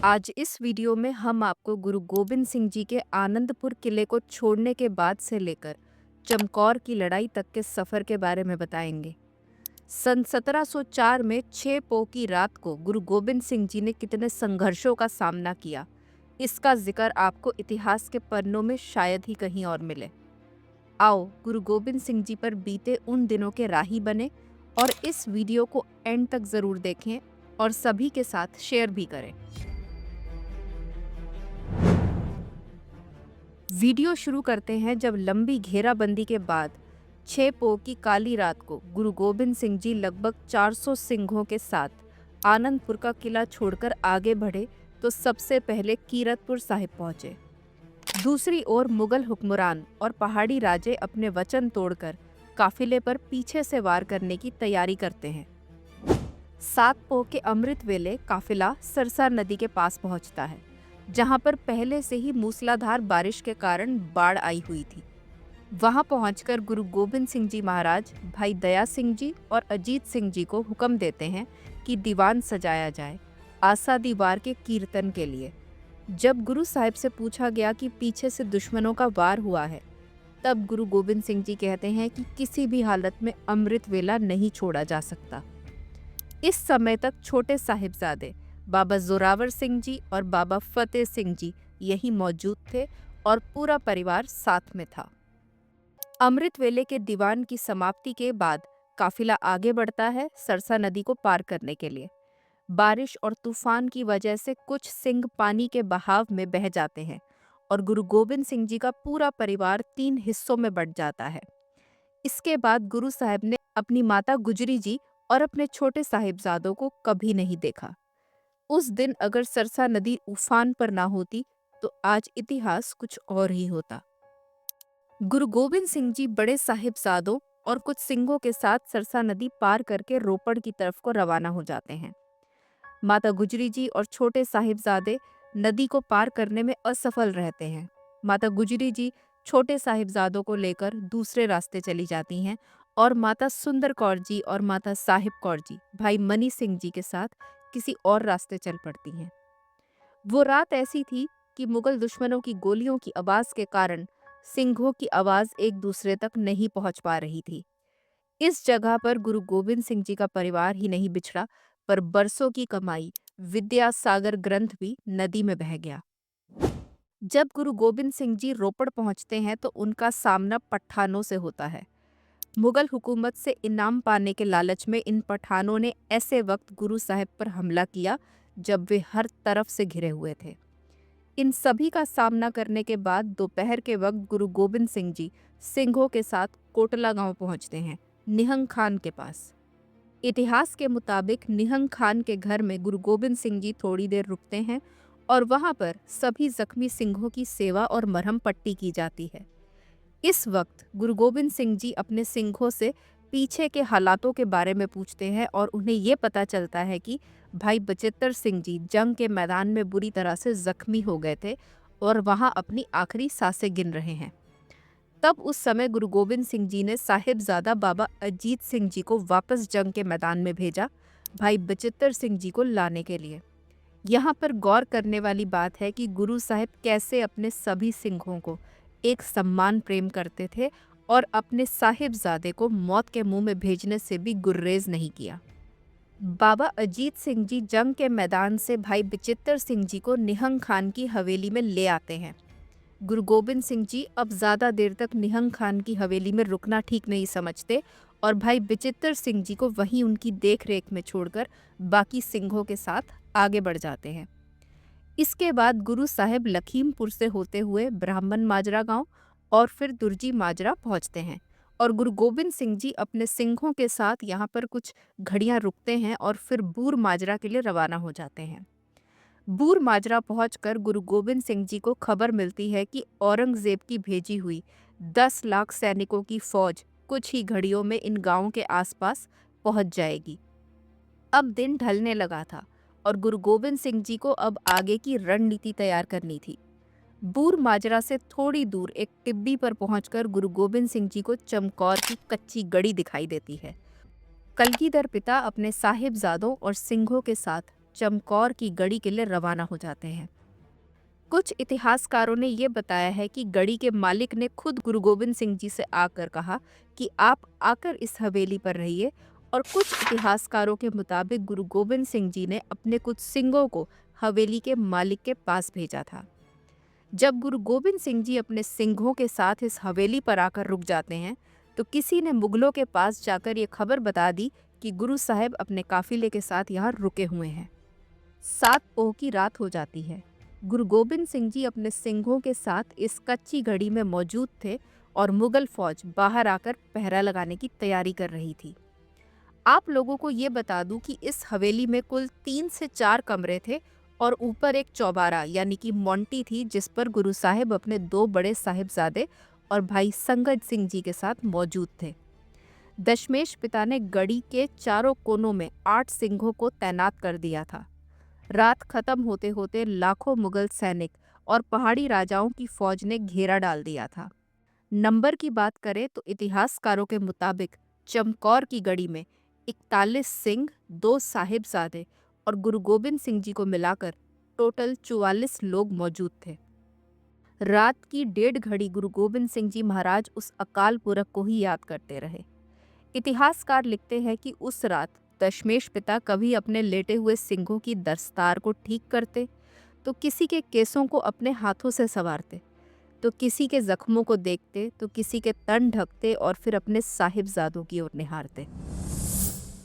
आज इस वीडियो में हम आपको गुरु गोबिंद सिंह जी के आनंदपुर किले को छोड़ने के बाद से लेकर चमकौर की लड़ाई तक के सफर के बारे में बताएंगे। सन 1704 में 6 पो की रात को गुरु गोबिंद सिंह जी ने कितने संघर्षों का सामना किया, इसका जिक्र आपको इतिहास के पन्नों में शायद ही कहीं और मिले। आओ गुरु गोबिंद सिंह जी पर बीते उन दिनों के राही बने और इस वीडियो को एंड तक जरूर देखें और सभी के साथ शेयर भी करें। वीडियो शुरू करते हैं जब लंबी घेराबंदी के बाद 6 पो की काली रात को गुरु गोबिंद सिंह जी लगभग 400 सिंघों के साथ आनंदपुर का किला छोड़कर आगे बढ़े तो सबसे पहले कीरतपुर साहिब पहुंचे। दूसरी ओर मुगल हुक्मरान और पहाड़ी राजे अपने वचन तोड़कर काफिले पर पीछे से वार करने की तैयारी करते हैं। 7 पो के अमृत वेले काफिला सरसा नदी के पास पहुंचता है, जहां पर पहले से ही मूसलाधार बारिश के कारण बाढ़ आई हुई थी। वहां पहुंचकर गुरु गोबिंद सिंह जी महाराज भाई दया सिंह जी और अजीत सिंह जी को हुक्म देते हैं कि दीवान सजाया जाए आसा दीवार के कीर्तन के लिए। जब गुरु साहिब से पूछा गया कि पीछे से दुश्मनों का वार हुआ है, तब गुरु गोबिंद सिंह जी कहते हैं कि किसी भी हालत में अमृत वेला नहीं छोड़ा जा सकता। इस समय तक छोटे साहिबजादे बाबा जोरावर सिंह जी और बाबा फतेह सिंह जी यहीं मौजूद थे और पूरा परिवार साथ में था। अमृत वेले के दीवान की समाप्ति के बाद काफिला आगे बढ़ता है सरसा नदी को पार करने के लिए। बारिश और तूफान की वजह से कुछ सिंह पानी के बहाव में बह जाते हैं और गुरु गोबिंद सिंह जी का पूरा परिवार 3 हिस्सों में बंट जाता है। इसके बाद गुरु साहब ने अपनी माता गुजरी जी और अपने छोटे साहिबजादों को कभी नहीं देखा। उस दिन अगर सरसा नदी उफान पर ना होती तो आज इतिहास कुछ और ही होता। गुरु गोबिंद सिंह जी बड़े साहिबजादों और कुछ सिंघों के साथ सरसा नदी पार करके रोपड़ की तरफ को रवाना हो जाते हैं। माता गुजरी जी और छोटे साहिबजादे नदी को पार करने में असफल रहते हैं। माता गुजरी जी छोटे साहिबजादों को लेकर दूसरे रास्ते चली जाती हैं और माता सुंदर कौर जी और माता साहिब कौर जी भाई मनी सिंह जी के साथ किसी और रास्ते चल पड़ती हैं। वो रात ऐसी थी कि मुगल दुश्मनों की गोलियों की आवाज के कारण सिंघों की आवाज एक दूसरे तक नहीं पहुंच पा रही थी। इस जगह पर गुरु गोबिंद सिंह जी का परिवार ही नहीं बिछड़ा, पर बरसों की कमाई विद्या सागर ग्रंथ भी नदी में बह गया। जब गुरु गोबिंद सिंह जी रोपड़ पहुंचते हैं तो उनका सामना पठानों से होता है। मुगल हुकूमत से इनाम पाने के लालच में इन पठानों ने ऐसे वक्त गुरु साहिब पर हमला किया जब वे हर तरफ से घिरे हुए थे। इन सभी का सामना करने के बाद दोपहर के वक्त गुरु गोबिंद सिंह जी सिंघों के साथ कोटला गांव पहुंचते हैं, निहंग खान के पास। इतिहास के मुताबिक निहंग खान के घर में गुरु गोबिंद सिंह जी थोड़ी देर रुकते हैं और वहां पर सभी जख्मी सिंघों की सेवा और मरहम पट्टी की जाती है। इस वक्त गुरु गोबिंद सिंह जी अपने सिंघों से पीछे के हालातों के बारे में पूछते हैं और उन्हें ये पता चलता है कि भाई बचित्तर सिंह जी जंग के मैदान में बुरी तरह से जख्मी हो गए थे और वहां अपनी आखिरी सांसें गिन रहे हैं। तब उस समय गुरु गोबिंद सिंह जी ने साहिबजादा बाबा अजीत सिंह जी को वापस जंग के मैदान में भेजा भाई बचित्तर सिंह जी को लाने के लिए। यहाँ पर गौर करने वाली बात है कि गुरु साहिब कैसे अपने सभी सिंघों को एक सम्मान प्रेम करते थे और अपने साहिबजादे को मौत के मुंह में भेजने से भी गुर्रेज नहीं किया। बाबा अजीत सिंह जी जंग के मैदान से भाई बचित्तर सिंह जी को निहंग खान की हवेली में ले आते हैं। गुरु गोबिंद सिंह जी अब ज्यादा देर तक निहंग खान की हवेली में रुकना ठीक नहीं समझते और भाई बचित्तर सिंह जी को वहीं उनकी देखरेख में छोड़कर बाकी सिंघों के साथ आगे बढ़ जाते हैं। इसके बाद गुरु साहिब लखीमपुर से होते हुए ब्राह्मण माजरा गांव और फिर दुर्जी माजरा पहुंचते हैं और गुरु गोबिंद सिंह जी अपने सिंघों के साथ यहाँ पर कुछ घड़ियां रुकते हैं और फिर बूर माजरा के लिए रवाना हो जाते हैं। बूर माजरा पहुंचकर गुरु गोबिंद सिंह जी को खबर मिलती है कि औरंगजेब की भेजी हुई 10 लाख सैनिकों की फौज कुछ ही घड़ियों में इन गांवों के आसपास पहुंच जाएगी। अब दिन ढलने लगा था और गुरु गोबिंद सिंह जी को अब आगे की रणनीति तैयार करनी थी। बूर माजरा से थोड़ी दूर एक टिब्बी पर पहुंचकर गुरु गोबिंद सिंह जी को चमकौर की कच्ची गढ़ी दिखाई देती है। कलगीधर पिता अपने साहिबजादों और सिंघों के साथ चमकौर की गढ़ी के लिए रवाना हो जाते हैं। कुछ इतिहासकारों ने ये बताया है कि गढ़ी के मालिक ने खुद गुरु गोबिंद सिंह जी से आकर कहा कि आप आकर इस हवेली पर रहिए, और कुछ इतिहासकारों के मुताबिक गुरु गोबिंद सिंह जी ने अपने कुछ सिंघों को हवेली के मालिक के पास भेजा था। जब गुरु गोबिंद सिंह जी अपने सिंघों के साथ इस हवेली पर आकर रुक जाते हैं, तो किसी ने मुगलों के पास जाकर ये खबर बता दी कि गुरु साहब अपने काफिले के साथ यहाँ रुके हुए हैं। 7 पोह की रात हो जाती है। गुरु गोबिंद सिंह जी अपने सिंघों के साथ इस कच्ची घड़ी में मौजूद थे और मुगल फौज बाहर आकर पहरा लगाने की तैयारी कर रही थी। आप लोगों को ये बता दूं कि इस हवेली में कुल 3 से 4 कमरे थे और ऊपर एक चौबारा यानी कि मोंटी थी, जिस पर गुरु साहिब अपने 2 बड़े साहिबजादे और भाई संगत सिंह जी के साथ मौजूद थे। दशमेश पिता ने गढ़ी के चारों कोनों में 8 सिंघों को तैनात कर दिया था। रात खत्म होते होते लाखों मुगल सैनिक और पहाड़ी राजाओं की फौज ने घेरा डाल दिया था। नंबर की बात करें तो इतिहासकारों के मुताबिक चमकौर की गढ़ी में 41 सिंह, 2 साहिबजादे और गुरु गोबिंद सिंह जी को मिलाकर टोटल 44 लोग मौजूद थे। रात की 1:30 घड़ी गुरु गोबिंद सिंह जी महाराज उस अकाल पुरख को ही याद करते रहे। इतिहासकार लिखते हैं कि उस रात दशमेश पिता कभी अपने लेटे हुए सिंघों की दस्तार को ठीक करते, तो किसी के केसों को अपने हाथों से संवारते, तो किसी के जख्मों को देखते, तो किसी के तन ढकते और फिर अपने साहिबजादों की ओर निहारते।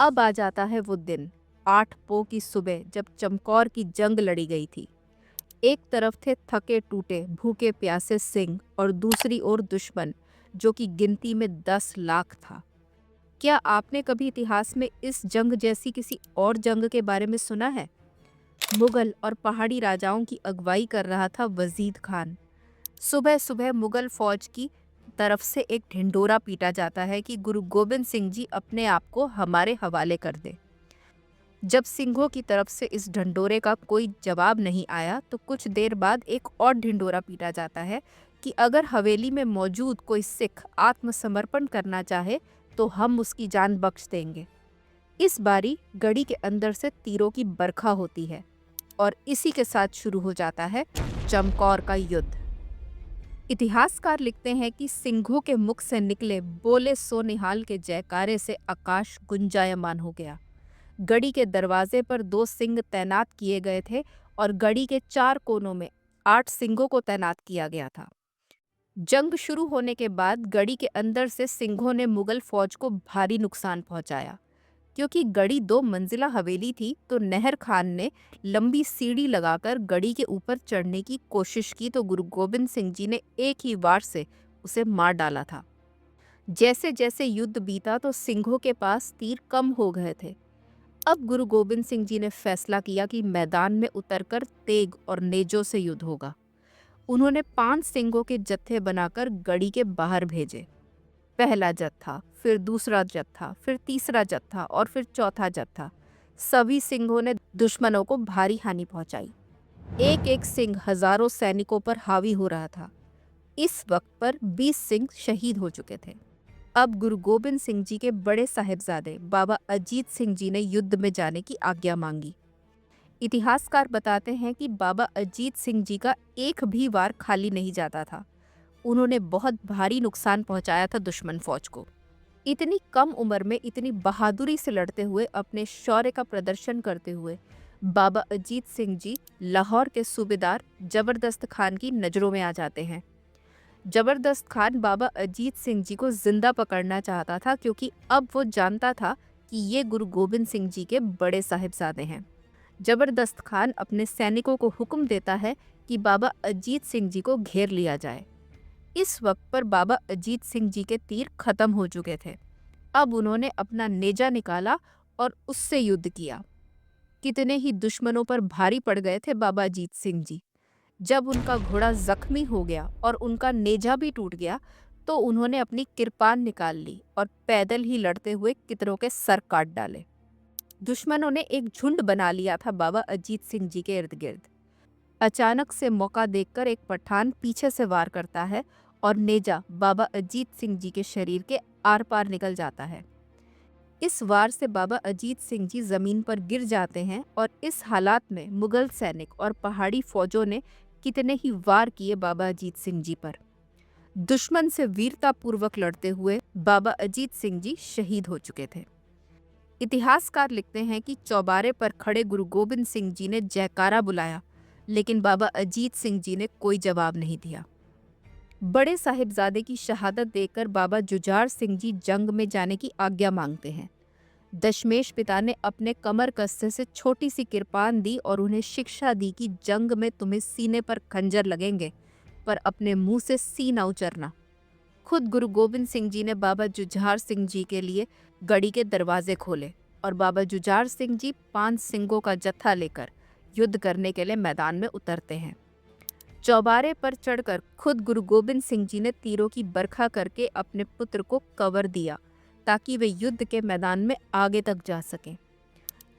अब आ जाता है वो दिन, 8 पो की सुबह, जब चमकौर की जंग लड़ी गई थी। एक तरफ थे थके टूटे भूखे प्यासे सिंह और दूसरी ओर दुश्मन, जो कि गिनती में 10 लाख था। क्या आपने कभी इतिहास में इस जंग जैसी किसी और जंग के बारे में सुना है? मुगल और पहाड़ी राजाओं की अगुवाई कर रहा था वजीद खान। सुबह सुबह मुगल फौज की तरफ से एक ढिंढोरा पीटा जाता है कि गुरु गोबिंद सिंह जी अपने आप को हमारे हवाले कर दे। जब सिंघों की तरफ से इस ढिंढोरे का कोई जवाब नहीं आया, तो कुछ देर बाद एक और ढिंढोरा पीटा जाता है कि अगर हवेली में मौजूद कोई सिख आत्मसमर्पण करना चाहे तो हम उसकी जान बख्श देंगे। इस बारी गढ़ी के अंदर से तीरों की बरखा होती है और इसी के साथ शुरू हो जाता है चमकौर का युद्ध। इतिहासकार लिखते हैं कि सिंघों के मुख से निकले बोले सोनिहाल के जयकारे से आकाश गुंजायमान हो गया। गढ़ी के दरवाजे पर 2 सिंह तैनात किए गए थे और गढ़ी के 4 कोनों में 8 सिंघों को तैनात किया गया था। जंग शुरू होने के बाद गढ़ी के अंदर से सिंघों ने मुगल फौज को भारी नुकसान पहुंचाया। क्योंकि गढ़ी 2 मंजिला हवेली थी, तो नहर खान ने लंबी सीढ़ी लगाकर गढ़ी के ऊपर चढ़ने की कोशिश की, तो गुरु गोबिंद सिंह जी ने एक ही वार से उसे मार डाला था। जैसे जैसे युद्ध बीता तो सिंघों के पास तीर कम हो गए थे। अब गुरु गोबिंद सिंह जी ने फैसला किया कि मैदान में उतरकर तेग और नेजों से युद्ध होगा। उन्होंने 5 सिंघों के जत्थे बनाकर गढ़ी के बाहर भेजे। पहला जत्था, फिर दूसरा जत्था, फिर तीसरा जत्था और फिर चौथा जत्था। सभी सिंघों ने दुश्मनों को भारी हानि पहुंचाई। एक एक सिंह हजारों सैनिकों पर हावी हो रहा था। इस वक्त पर 20 सिंह शहीद हो चुके थे। अब गुरु गोबिंद सिंह जी के बड़े साहिबजादे बाबा अजीत सिंह जी ने युद्ध में जाने की आज्ञा मांगी। इतिहासकार बताते हैं कि बाबा अजीत सिंह जी का एक भी वार खाली नहीं जाता था। उन्होंने बहुत भारी नुकसान पहुंचाया था दुश्मन फौज को। इतनी कम उम्र में इतनी बहादुरी से लड़ते हुए, अपने शौर्य का प्रदर्शन करते हुए बाबा अजीत सिंह जी लाहौर के सूबेदार जबरदस्त खान की नज़रों में आ जाते हैं। जबरदस्त खान बाबा अजीत सिंह जी को जिंदा पकड़ना चाहता था, क्योंकि अब वो जानता था कि ये गुरु गोबिंद सिंह जी के बड़े साहिबजादे हैं। जबरदस्त खान अपने सैनिकों को हुक्म देता है कि बाबा अजीत सिंह जी को घेर लिया जाए। इस वक्त पर बाबा अजीत सिंह जी के तीर खत्म हो चुके थे। अब उन्होंने अपना नेजा निकाला और उससे युद्ध किया। कितने ही दुश्मनों पर भारी पड़ गए थे बाबा अजीत सिंह जी। जब उनका घोड़ा जख्मी हो गया और उनका नेजा भी टूट गया, तो उन्होंने अपनी किरपान निकाल ली और पैदल ही लड़ते हुए कितनों के सर काट डाले। दुश्मनों ने एक झुंड बना लिया था बाबा अजीत सिंह जी के इर्द गिर्द। अचानक से मौका देखकर एक पठान पीछे से वार करता है और नेजा बाबा अजीत सिंह जी के शरीर के आर पार निकल जाता है। इस वार से बाबा अजीत सिंह जी जमीन पर गिर जाते हैं और इस हालात में मुगल सैनिक और पहाड़ी फौजों ने कितने ही वार किए बाबा अजीत सिंह जी पर। दुश्मन से वीरता पूर्वक लड़ते हुए बाबा अजीत सिंह जी शहीद हो चुके थे। इतिहासकार लिखते हैं कि चौबारे पर खड़े गुरु गोबिंद सिंह जी ने जयकारा बुलाया, लेकिन बाबा अजीत सिंह जी ने कोई जवाब नहीं दिया। बड़े साहिबजादे की शहादत देकर बाबा जुझार सिंह जी जंग में जाने की आज्ञा मांगते हैं। दशमेश पिता ने अपने कमर कस्से से छोटी सी किरपान दी और उन्हें शिक्षा दी कि जंग में तुम्हें सीने पर खंजर लगेंगे, पर अपने मुंह से सी न उचरना। खुद गुरु गोबिंद सिंह जी ने बाबा जुझार सिंह जी के लिए गढ़ी के दरवाजे खोले और बाबा जुझार सिंह जी 5 सिंगों का जत्था लेकर युद्ध करने के लिए मैदान में उतरते हैं। चौबारे पर चढ़कर खुद गुरु गोबिंद सिंह जी ने तीरों की बरखा करके अपने पुत्र को कवर दिया ताकि वे युद्ध के मैदान में आगे तक जा सकें।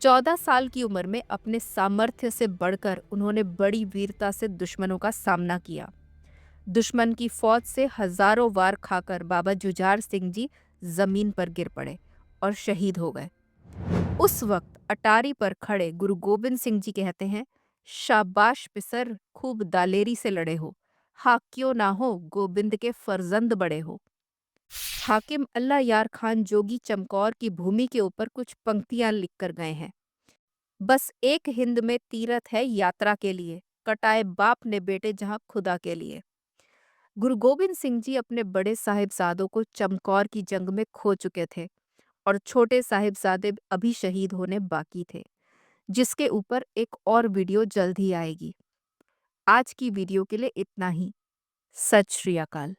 14 साल की उम्र में अपने सामर्थ्य से बढ़कर उन्होंने बड़ी वीरता से दुश्मनों का सामना किया। दुश्मन की फौज से हजारों वार खाकर बाबा जुझार सिंह जी जमीन पर गिर पड़े और शहीद हो गए। उस वक्त अटारी पर खड़े गुरु गोबिंद सिंह जी कहते हैं, शाबाश पिसर, खूब दालेरी से लड़े हो, हा क्यों ना हो गोबिंद के फर्जंद बड़े हो। हाकिम अल्लाह यार खान जोगी चमकौर की भूमि के ऊपर कुछ पंक्तियां लिख कर गए हैं। बस एक हिंद में तीरथ है यात्रा के लिए, कटाए बाप ने बेटे जहां खुदा के लिए। गुरु गोबिंद सिंह जी अपने बड़े साहिबजादों को चमकौर की जंग में खो चुके थे और छोटे साहिबजादे अभी शहीद होने बाकी थे, जिसके ऊपर एक और वीडियो जल्द ही आएगी। आज की वीडियो के लिए इतना ही। सत श्री अकाल।